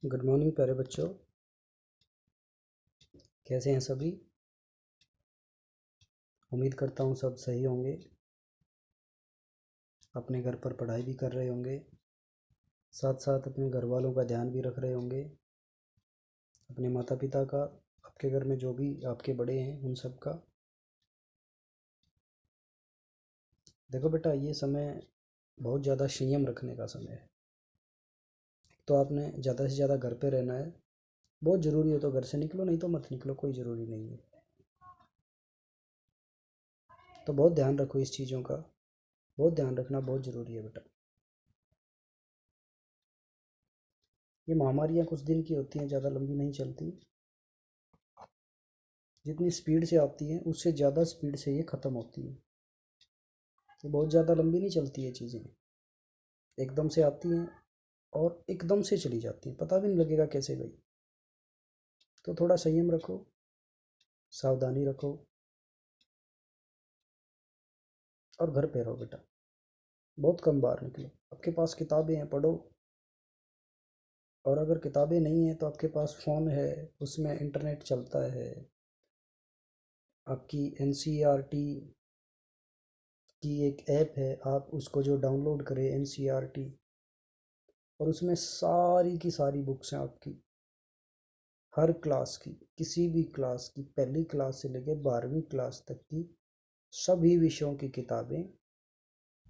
Good morning प्यारे बच्चों। कैसे हैं सभी? उम्मीद करता हूँ सब सही होंगे, अपने घर पर पढ़ाई भी कर रहे होंगे, साथ साथ अपने घर वालों का ध्यान भी रख रहे होंगे, अपने माता पिता का, आपके घर में जो भी आपके बड़े हैं उन सब का। देखो बेटा, ये समय बहुत ज़्यादा संयम रखने का समय है। तो आपने ज़्यादा से ज़्यादा घर पे रहना है। बहुत ज़रूरी हो तो घर से निकलो, नहीं तो मत निकलो, कोई ज़रूरी नहीं है। तो बहुत ध्यान रखो इस चीज़ों का, बहुत ध्यान रखना बहुत ज़रूरी है बेटा। ये महामारियाँ कुछ दिन की होती हैं, ज़्यादा लंबी नहीं चलती। जितनी स्पीड से आती हैं उससे ज़्यादा स्पीड से ये ख़त्म होती है। ये बहुत ज़्यादा लंबी नहीं चलती है चीज़ें, एकदम से आती हैं और एकदम से चली जाती हैं, पता भी नहीं लगेगा कैसे गई। तो थोड़ा संयम रखो, सावधानी रखो और घर पे रहो बेटा। बहुत कम बाहर निकलो। आपके पास किताबें हैं, पढ़ो। और अगर किताबें नहीं हैं तो आपके पास फ़ोन है, उसमें इंटरनेट चलता है। आपकी एनसीईआरटी की एक ऐप है, आप उसको जो डाउनलोड करें एनसीईआरटी, और उसमें सारी की सारी बुक्स हैं आपकी, हर क्लास की, किसी भी क्लास की, पहली क्लास से लेकर 12वीं क्लास तक की सभी विषयों की किताबें,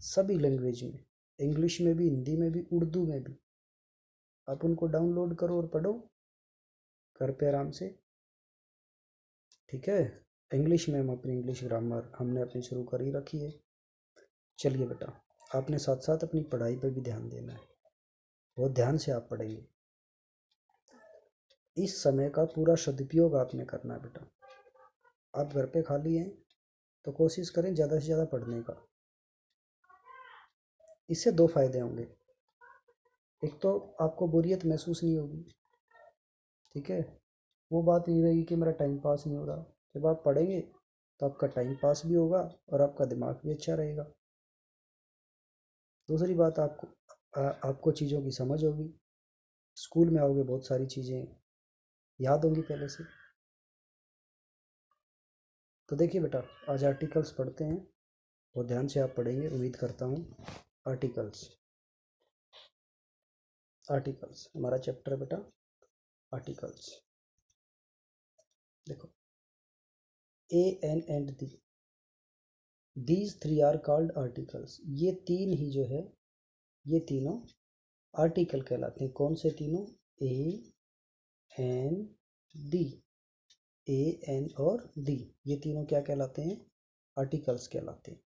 सभी लैंग्वेज में, इंग्लिश में भी, हिंदी में भी, उर्दू में भी। आप उनको डाउनलोड करो और पढ़ो घर पे आराम से। ठीक है? इंग्लिश में हम अपनी इंग्लिश ग्रामर हमने अपनी शुरू कर ही रखी है। चलिए बेटा, आपने साथ साथ अपनी पढ़ाई पर भी ध्यान देना है। बहुत ध्यान से आप पढ़ेंगे। इस समय का पूरा सदुपयोग आपने करना है बेटा। आप घर पे खाली हैं तो कोशिश करें ज़्यादा से ज़्यादा पढ़ने का। इससे दो फायदे होंगे। एक तो आपको बोरियत महसूस नहीं होगी। ठीक है? वो बात नहीं रहेगी कि मेरा टाइम पास नहीं हो रहा। जब आप पढ़ेंगे तो आपका टाइम पास भी होगा और आपका दिमाग भी अच्छा रहेगा। दूसरी बात, आपको चीज़ों की समझ होगी। स्कूल में आओगे, बहुत सारी चीज़ें याद होंगी पहले से। तो देखिए बेटा, आज आर्टिकल्स पढ़ते हैं और ध्यान से आप पढ़ेंगे, उम्मीद करता हूँ। आर्टिकल्स, आर्टिकल्स हमारा चैप्टर है बेटा, आर्टिकल्स। देखो, A an and the, these three are called articles. ये तीन ही जो है, ये तीनों आर्टिकल कहलाते हैं। कौन से तीनों? A N the. A N और दी, ये तीनों क्या कहलाते हैं? आर्टिकल्स कहलाते हैं।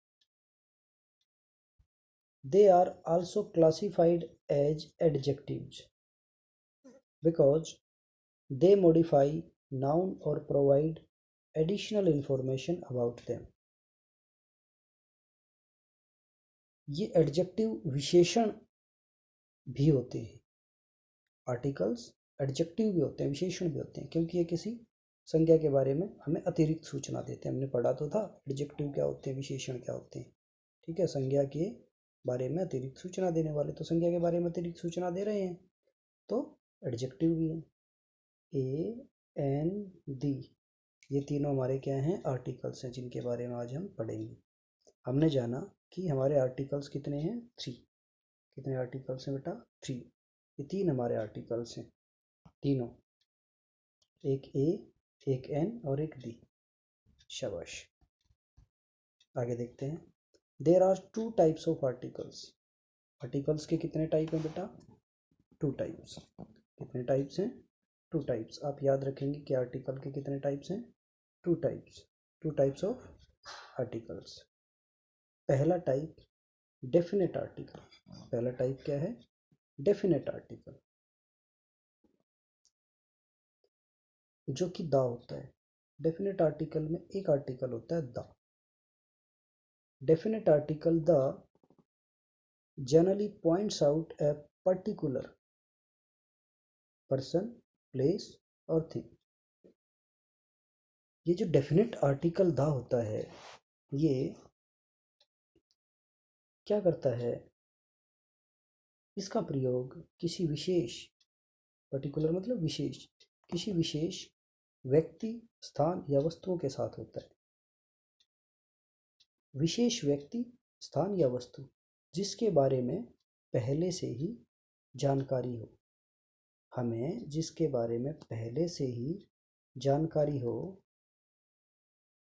They are also classified as adjectives because they modify noun or provide additional information about them। ये एडजेक्टिव विशेषण भी होते हैं। आर्टिकल्स एडजेक्टिव भी होते हैं, विशेषण भी होते हैं, क्योंकि ये किसी संज्ञा के बारे में हमें अतिरिक्त सूचना देते हैं। हमने पढ़ा तो था एडजेक्टिव क्या होते हैं, विशेषण क्या होते हैं। ठीक है? संज्ञा के बारे में अतिरिक्त सूचना देने वाले, तो संज्ञा के बारे में अतिरिक्त सूचना दे रहे हैं तो एडजेक्टिव भी है। ए एन दी, ये तीनों हमारे क्या हैं? आर्टिकल्स हैं, जिनके बारे में आज हम पढ़ेंगे। हमने जाना कि हमारे आर्टिकल्स कितने हैं? 3। कितने आर्टिकल्स हैं बेटा? 3। ये तीन हमारे आर्टिकल्स हैं, तीनों, एक ए, एक एन और एक दी। शाबाश। आगे देखते हैं। There are 2 types of articles. Articles के कितने टाइप हैं बेटा? 2 टाइप्स। कितने टाइप्स हैं? 2 टाइप्स। आप याद रखेंगे कि आर्टिकल के कितने टाइप्स हैं? 2 टाइप्स। 2 types of articles. पहला टाइप डेफिनेट आर्टिकल। पहला टाइप क्या है? डेफिनेट आर्टिकल, जो कि द होता है। डेफिनेट आर्टिकल में एक आर्टिकल होता है the. Definite article the generally points out a particular person, place और थिंग। ये जो डेफिनेट आर्टिकल द होता है, ये क्या करता है? इसका प्रयोग किसी विशेष पर्टिकुलर मतलब विशेष, किसी विशेष व्यक्ति, स्थान या वस्तुओं के साथ होता है। विशेष व्यक्ति, स्थान या वस्तु जिसके बारे में पहले से ही जानकारी हो। हमें जिसके बारे में पहले से ही जानकारी हो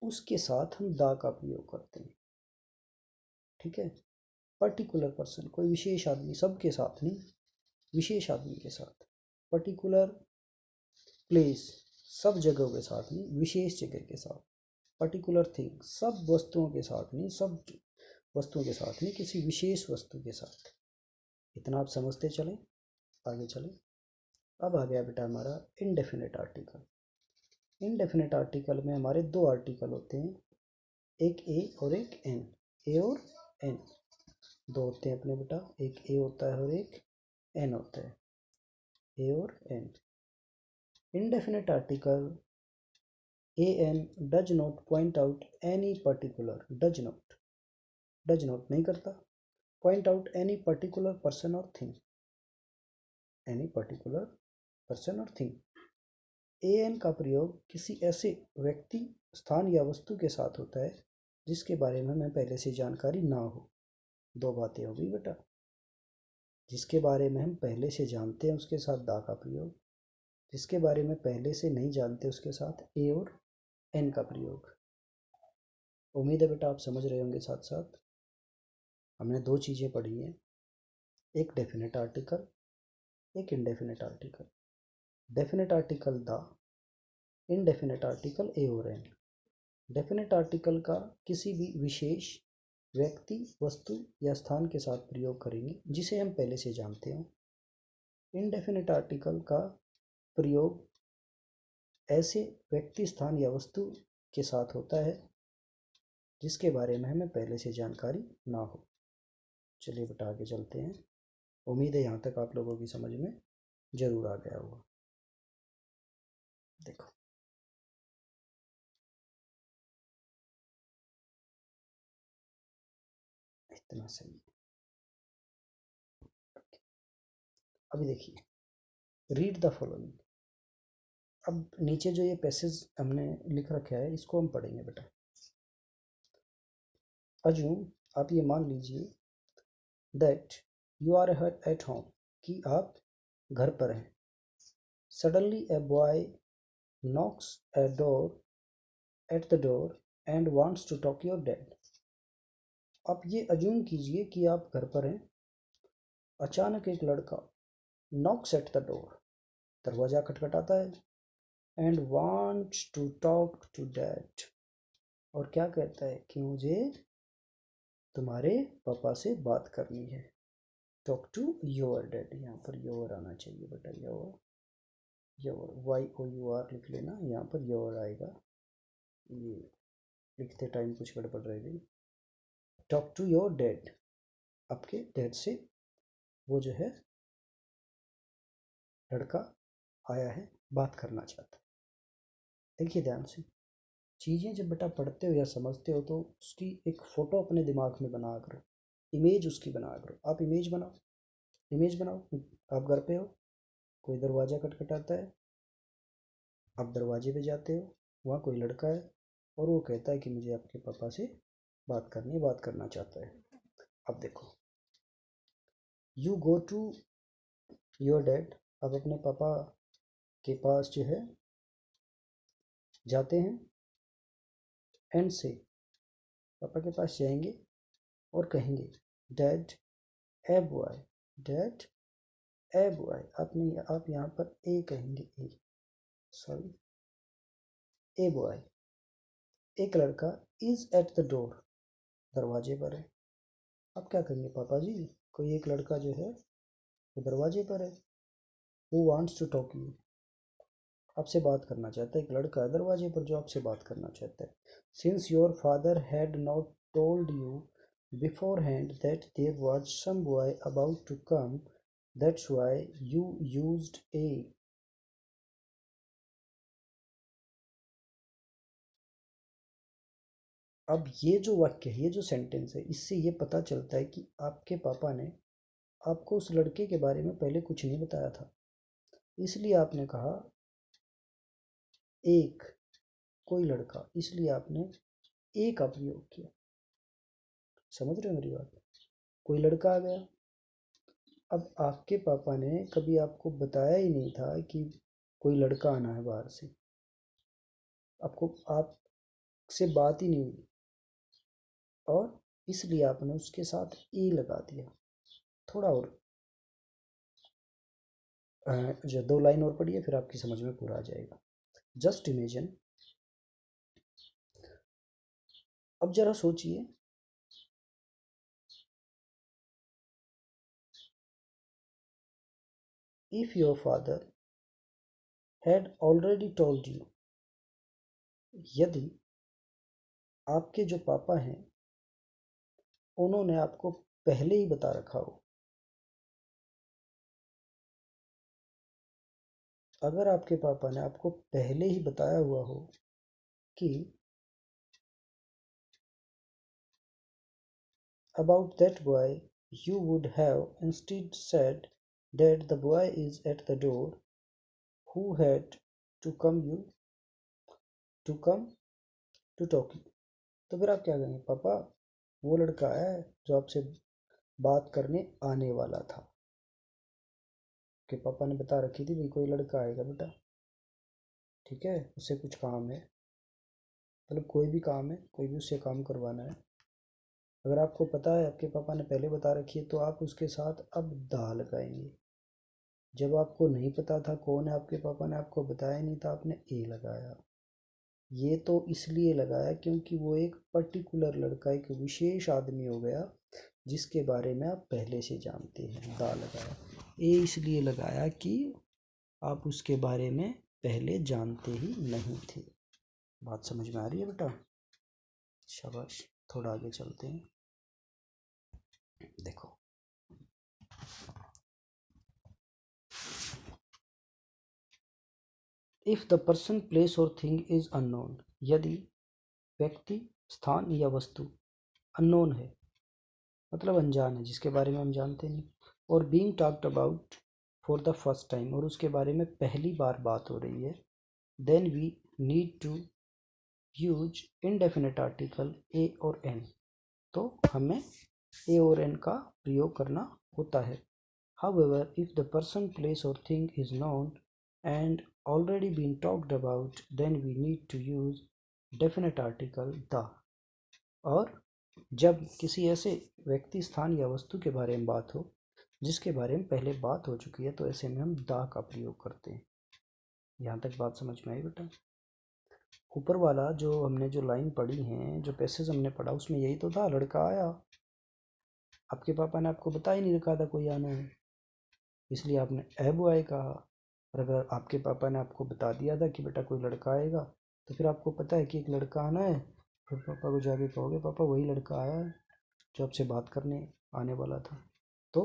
उसके साथ हम दा का प्रयोग करते हैं। ठीक है। पर्टिकुलर पर्सन, कोई विशेष आदमी, सबके साथ नहीं, विशेष आदमी के साथ। पर्टिकुलर प्लेस, सब जगहों के साथ नहीं, विशेष जगह के साथ। पर्टिकुलर थिंग, सब वस्तुओं के साथ नहीं, सब वस्तुओं के साथ नहीं, किसी विशेष वस्तु के साथ। इतना आप समझते चलें, आगे चलें। अब आ गया बेटा हमारा इनडेफिनेट आर्टिकल। इनडेफिनेट आर्टिकल में हमारे दो आर्टिकल होते हैं, एक ए और एक एन। ए और एन दो होते हैं अपने बेटा, एक ए होता है और एक एन होता है। ए और N. indefinite article an does not point out any particular, does not नहीं करता, point out any particular person or thing, any particular person or thing। an का प्रयोग किसी ऐसे व्यक्ति, स्थान या वस्तु के साथ होता है जिसके बारे में हमें पहले से जानकारी ना हो। दो बातें हो गई बेटा, जिसके बारे में हम पहले से जानते हैं उसके साथ दा का प्रयोग, जिसके बारे में पहले से नहीं जानते उसके साथ ए और एन का प्रयोग। उम्मीद है बेटा आप समझ रहे होंगे। साथ साथ हमने दो चीज़ें पढ़ी हैं, एक डेफिनेट आर्टिकल, एक indefinite article. Definite article the, indefinite article a और एन। डेफिनेट आर्टिकल का किसी भी विशेष व्यक्ति, वस्तु या स्थान के साथ प्रयोग करेंगे जिसे हम पहले से जानते हो। इनडेफिनेट आर्टिकल का प्रयोग ऐसे व्यक्ति, स्थान या वस्तु के साथ होता है जिसके बारे में हमें पहले से जानकारी ना हो। चलिए बेटा आगे चलते हैं। उम्मीद है यहाँ तक आप लोगों की समझ में जरूर आ गया होगा। देखो इतना सही है। अभी देखिए, रीड द फॉलोइंग। अब नीचे जो ये पैसेज हमने लिख रखा है इसको हम पढ़ेंगे बेटा। अज्यूम, आप ये मान लीजिए, that you are at home, कि आप घर पर हैं। Suddenly a boy knocks a door at the door and wants to talk your dad। आप ये अज्यूम कीजिए कि आप घर पर हैं, अचानक एक लड़का knocks at the door, दरवाज़ा खटखटाता है, and wants to talk to dad, और क्या कहता है कि मुझे तुम्हारे पापा से बात करनी है। टॉक टू योर डैड, यहाँ पर योर आना चाहिए बेटा, योर, योर, YOUR लिख लेना, यहाँ पर योर आएगा, ये लिखते टाइम कुछ गड़बड़ रह गई। टॉक टू योर डैड, आपके डैड से वो जो है लड़का आया है, बात करना चाहता है। देखिए ध्यान से, चीज़ें जब बेटा पढ़ते हो या समझते हो तो उसकी एक फ़ोटो अपने दिमाग में बना करो, इमेज उसकी बना करो। आप इमेज बनाओ, इमेज बनाओ। आप घर पे हो, कोई दरवाज़ा खटखटाता है, आप दरवाजे पे जाते हो, वहाँ कोई लड़का है और वो कहता है कि मुझे आपके पापा से बात करनी है, बात करना चाहता है। अब देखो, you go to your dad, अब अपने पापा के पास जो है जाते हैं, एंड से, पापा के पास जाएंगे और कहेंगे, dad a boy, dad a boy. आप नहीं, आप यहाँ पर ए कहेंगे, ए, सॉरी, ए बॉय, एक लड़का इज एट द डोर, दरवाजे पर है। आप क्या करेंगे, पापा जी कोई एक लड़का जो है वो दरवाजे पर है, वो वांट्स टू टॉक यू, आपसे बात करना चाहता है। एक लड़का है दरवाजे पर जो आपसे बात करना चाहता है। Since your father had not told you beforehand that there was some boy about to come, that's why you used a. अब ये जो वाक्य है, ये जो सेंटेंस है, इससे ये पता चलता है कि आपके पापा ने आपको उस लड़के के बारे में पहले कुछ नहीं बताया था। इसलिए आपने कहा एक, कोई लड़का, इसलिए आपने ए का प्रयोग किया। समझ रहे हो मेरी बात? कोई लड़का आ गया। अब आपके पापा ने कभी आपको बताया ही नहीं था कि कोई लड़का आना है बाहर से, आपको आपसे बात ही नहीं हुई, और इसलिए आपने उसके साथ ए लगा दिया। थोड़ा और जो 2 लाइन और पढ़िए, फिर आपकी समझ में पूरा आ जाएगा। जस्ट इमेजिन, अब जरा सोचिए, if your father had already told you, यदि आपके जो पापा हैं उन्होंने आपको पहले ही बता रखा हो, अगर आपके पापा ने आपको पहले ही बताया हुआ हो कि about that boy, you would have instead said that the boy is at the door who had to come you to come to talk you। तो फिर आप क्या कहेंगे? पापा, वो लड़का है जो आपसे बात करने आने वाला था। कि पापा ने बता रखी थी भाई कोई लड़का आएगा बेटा, ठीक है, उससे कुछ काम है, मतलब कोई भी काम है, कोई भी उससे काम करवाना है। अगर आपको पता है, आपके पापा ने पहले बता रखी है, तो आप उसके साथ अब दा लगाएंगे। जब आपको नहीं पता था कौन है, आपके पापा ने आपको बताया नहीं था, आपने ए लगाया। ये तो इसलिए लगाया क्योंकि वो एक पर्टिकुलर लड़का, एक विशेष आदमी हो गया जिसके बारे में आप पहले से जानते हैं, दा लगाया। ए इसलिए लगाया कि आप उसके बारे में पहले जानते ही नहीं थे। बात समझ में आ रही है बेटा? शाबाश। थोड़ा आगे चलते हैं। देखो, इफ द पर्सन, प्लेस और थिंग इज अननोन, यदि व्यक्ति, स्थान या वस्तु अननोन है, मतलब अनजान है, जिसके बारे में हम जानते नहीं, और being talked about for the first time, और उसके बारे में पहली बार बात हो रही है, then we need to use indefinite article a और एन। तो हमें ए और एन का प्रयोग करना होता है। However, if the person, place or thing is known and already been talked about, then we need to use definite article the। और जब किसी ऐसे व्यक्ति, स्थान या वस्तु के बारे में बात हो जिसके बारे में पहले बात हो चुकी है, तो ऐसे में हम दा का प्रयोग करते हैं। यहाँ तक बात समझ में आई बेटा? ऊपर वाला जो हमने जो लाइन पढ़ी है, जो पैसेज हमने पढ़ा, उसमें यही तो था, लड़का आया, आपके पापा ने आपको बता ही नहीं रखा था कोई आना है, इसलिए आपने ए बॉय कहा। और अगर आपके पापा ने आपको बता दिया था कि बेटा कोई लड़का आएगा, तो फिर आपको पता है कि एक लड़का आना है, फिर पापा को जाके कहोगे पापा वही लड़का आया है जो आपसे बात करने आने वाला था। तो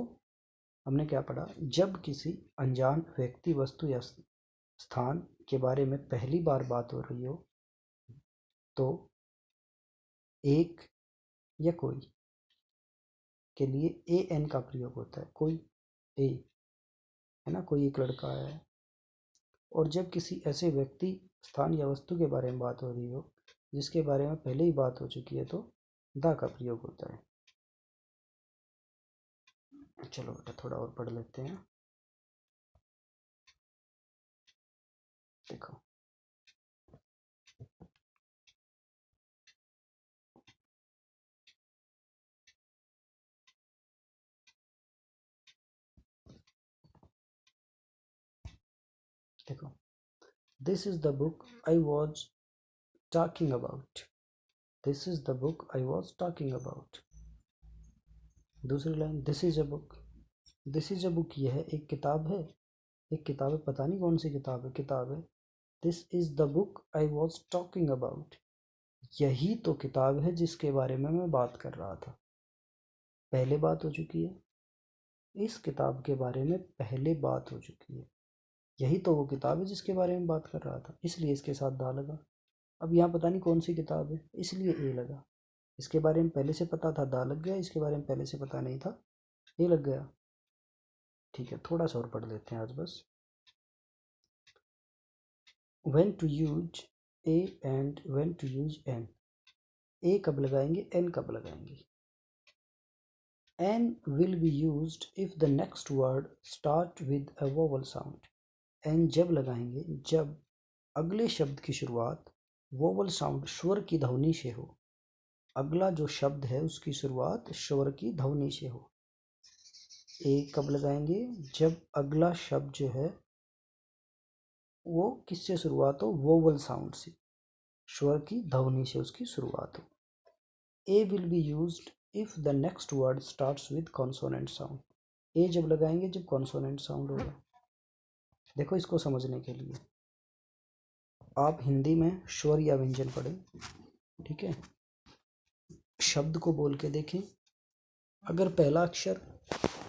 हमने क्या पढ़ा? जब किसी अनजान व्यक्ति, वस्तु या स्थान के बारे में पहली बार बात हो रही हो, तो एक या कोई के लिए ए एन का प्रयोग होता है। कोई, ए, है ना, कोई एक लड़का आया है। और जब किसी ऐसे व्यक्ति, स्थान या वस्तु के बारे में बात हो रही हो जिसके बारे में पहले ही बात हो चुकी है, तो दा का प्रयोग होता है। चलो बेटा थोड़ा और पढ़ लेते हैं। देखो, देखो, this is the book I was talking about. This is the book I was talking about. दूसरी line, this is a book. This is a book, यह एक किताब है। एक किताब है, पता नहीं कौन सी किताब है, किताब है। This is the book I was talking about, यही तो किताब है जिसके बारे में मैं बात कर रहा था। पहले बात हो चुकी है, इस किताब के बारे में पहले बात हो चुकी है, यही तो वो किताब है जिसके बारे में बात कर रहा था, इसलिए इसके साथ दा लगा। अब यहाँ पता नहीं कौन सी किताब है, इसलिए ए लगा। इसके बारे में पहले से पता था, दा लग गया। इसके बारे में पहले से पता नहीं था, ए लग गया। ठीक है, थोड़ा सा और पढ़ लेते हैं आज बस। When to use a and when to use an. A कब लगाएंगे, एन कब लगाएंगे। An will be used if the next word start with a vowel sound. An जब लगाएंगे जब अगले शब्द की शुरुआत वोवल साउंड स्वर की ध्वनि से हो। अगला जो शब्द है उसकी शुरुआत स्वर की ध्वनि से हो। ए कब लगाएंगे, जब अगला शब्द जो है वो किससे शुरुआत हो, वोवल साउंड से, स्वर की ध्वनि से उसकी शुरुआत हो। A will be used if the next word starts with consonant sound. A जब लगाएंगे जब कॉन्सोनेंट साउंड होगा। देखो इसको समझने के लिए आप हिंदी में स्वर या व्यंजन पढ़ें, ठीक है। शब्द को बोल के देखें, अगर पहला अक्षर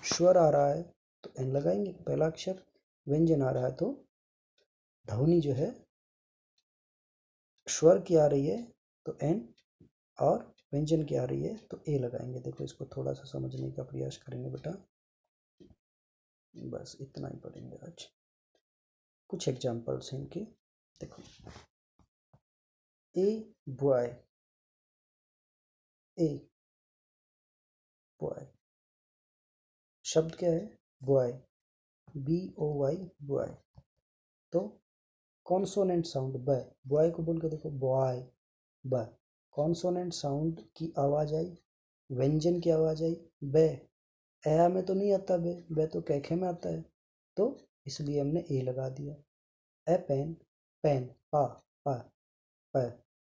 स्वर आ रहा है तो एन लगाएंगे, पहला अक्षर व्यंजन आ रहा है तो ध्वनि जो है स्वर की आ रही है तो एन, और व्यंजन की आ रही है तो ए लगाएंगे। देखो इसको थोड़ा सा समझने का प्रयास करेंगे बेटा, बस इतना ही पढ़ेंगे आज। कुछ एग्जाम्पल्स हैं इनके, देखो। ए बॉय, ए बॉय, शब्द क्या है, boy, B O Y, boy. तो कॉन्सोनेंट साउंड ब, बॉय को बोल के देखो बॉय, ब, कॉन्सोनेंट साउंड की आवाज आई, व्यंजन की आवाज आई, बे। ए में तो नहीं आता बे, बे तो कैखे में आता है, तो इसलिए हमने ए लगा दिया। ए पेन, पेन, पा, पा, प,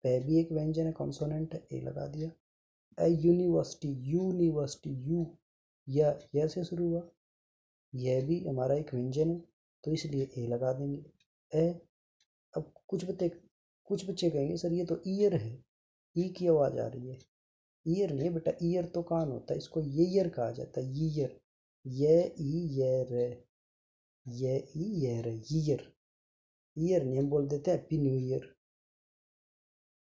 पे भी एक व्यंजन है, कॉन्सोनेंट है, ए लगा दिया। ए यूनिवर्सिटी, यूनिवर्सिटी, यू, या से शुरू हुआ, यह भी हमारा एक व्यंजन है तो इसलिए ए लगा देंगे। ए, अब कुछ बच्चे कहेंगे सर ये तो ईयर है, ई की आवाज़ आ रही है। ईयर नहीं बेटा, ईयर तो कान होता है, इसको ये ईयर कहा जाता है, ईयर, ये ई ये रे, ये ई ये रे, ईयर। ईयर नहीं, हम बोल देते हैं happy new year.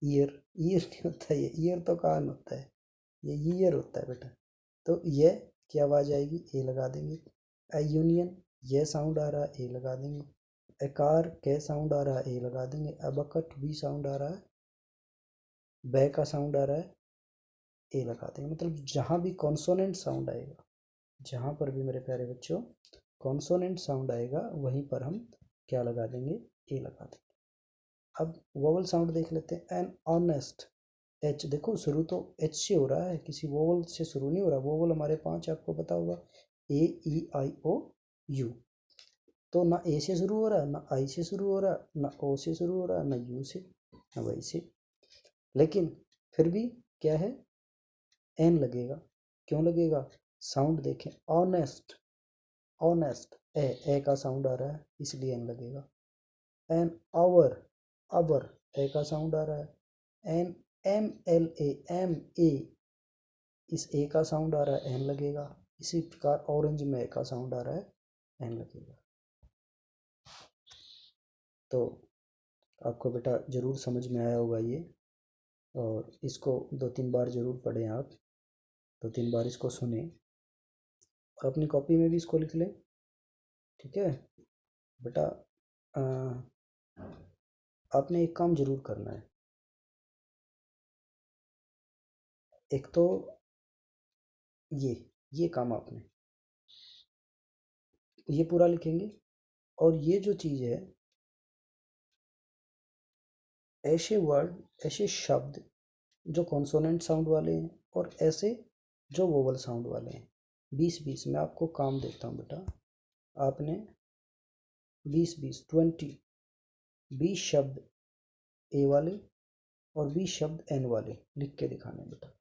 Year, year नहीं होता, ये ईयर तो कान होता है, ये ईयर होता है बेटा। तो ये क्या आवाज़ आएगी, ए लगा देंगे। ए यूनियन, ये साउंड आ रहा है, ए लगा देंगे। ए कार, के साउंड आ रहा है, ए लगा देंगे। ए बकट, बी साउंड आ रहा है, बै का साउंड आ रहा है, ए लगा देंगे। मतलब जहाँ भी कॉन्सोनेंट साउंड आएगा, जहाँ पर भी मेरे प्यारे बच्चों कॉन्सोनेंट साउंड आएगा वहीं पर हम क्या लगा देंगे, ए लगा देंगे। अब वोवल साउंड देख लेते हैं। एन ऑनेस्ट, एच, देखो शुरू तो एच से हो रहा है, किसी वोवल से शुरू नहीं हो रहा। वोवल हमारे 5 आपको पता होगा, ए ई आई ओ यू। तो ना ए से शुरू हो रहा, ना आई से शुरू हो रहा, ना ओ से शुरू हो रहा, ना यू से, ना वाई से। लेकिन फिर भी क्या है, एन लगेगा। क्यों लगेगा, साउंड देखें, ऑनेस्ट, ऑनेस्ट, ए का साउंड आ रहा है इसलिए एन लगेगा। एन आवर, अवर, ए का साउंड आ रहा है। N M L A, M A, इस ए का साउंड आ रहा है, एन लगेगा। इसी प्रकार ऑरेंज में ए का साउंड आ रहा है, एन लगेगा। तो आपको बेटा ज़रूर समझ में आया होगा ये, और इसको 2-3 बार ज़रूर पढ़ें आप, 2-3 बार इसको सुने और अपनी कॉपी में भी इसको लिख लें, ठीक है बेटा। आपने एक काम ज़रूर करना है। एक तो ये काम आपने ये पूरा लिखेंगे, और ये जो चीज़ है, ऐसे वर्ड, ऐसे शब्द जो कॉन्सोनेंट साउंड वाले हैं और ऐसे जो वोवल साउंड वाले हैं, 20-20 में आपको काम देता हूँ बेटा। आपने 20-20 20 शब्द ए वाले और 20 शब्द एन वाले लिख के दिखाने बेटा।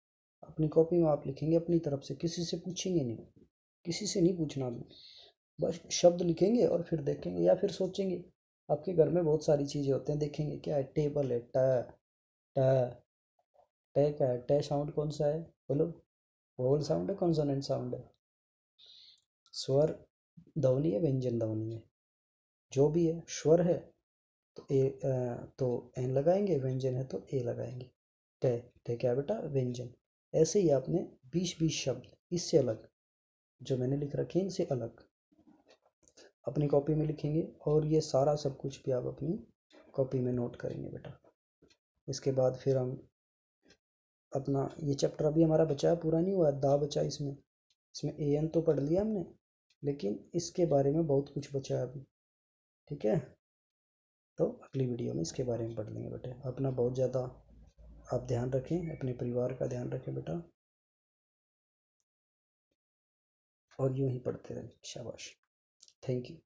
अपनी कॉपी में आप लिखेंगे अपनी तरफ से, किसी से पूछेंगे नहीं, किसी से नहीं पूछना भी, बस शब्द लिखेंगे और फिर देखेंगे, या फिर सोचेंगे आपके घर में बहुत सारी चीज़ें होते हैं, देखेंगे क्या है, टेबल है, ट ट टे का है, टे साउंड कौन सा है बोलो, वोवल साउंड है, कॉन्सोनेंट साउंड है, स्वर ध्वनि है, व्यंजन ध्वनि है, जो भी है, स्वर है तो तो एन लगाएंगे, व्यंजन है तो ए लगाएंगे। टे, टे क्या है बेटा, व्यंजन। ऐसे ही आपने 20-20 शब्द इससे अलग जो मैंने लिख रखे हैं इनसे अलग अपनी कॉपी में लिखेंगे, और ये सारा सब कुछ भी आप अपनी कॉपी में नोट करेंगे बेटा। इसके बाद फिर हम अपना ये चैप्टर अभी हमारा बचा है, पूरा नहीं हुआ, दा बचा इसमें। इसमें एन तो पढ़ लिया हमने, लेकिन इसके बारे में बहुत कुछ बचा है अभी। ठीक है, तो अगली वीडियो में इसके बारे में पढ़ लेंगे बेटे। अपना बहुत ज़्यादा आप ध्यान रखें, अपने परिवार का ध्यान रखें बेटा, और यूं ही पढ़ते रहें। शाबाश, थैंक यू।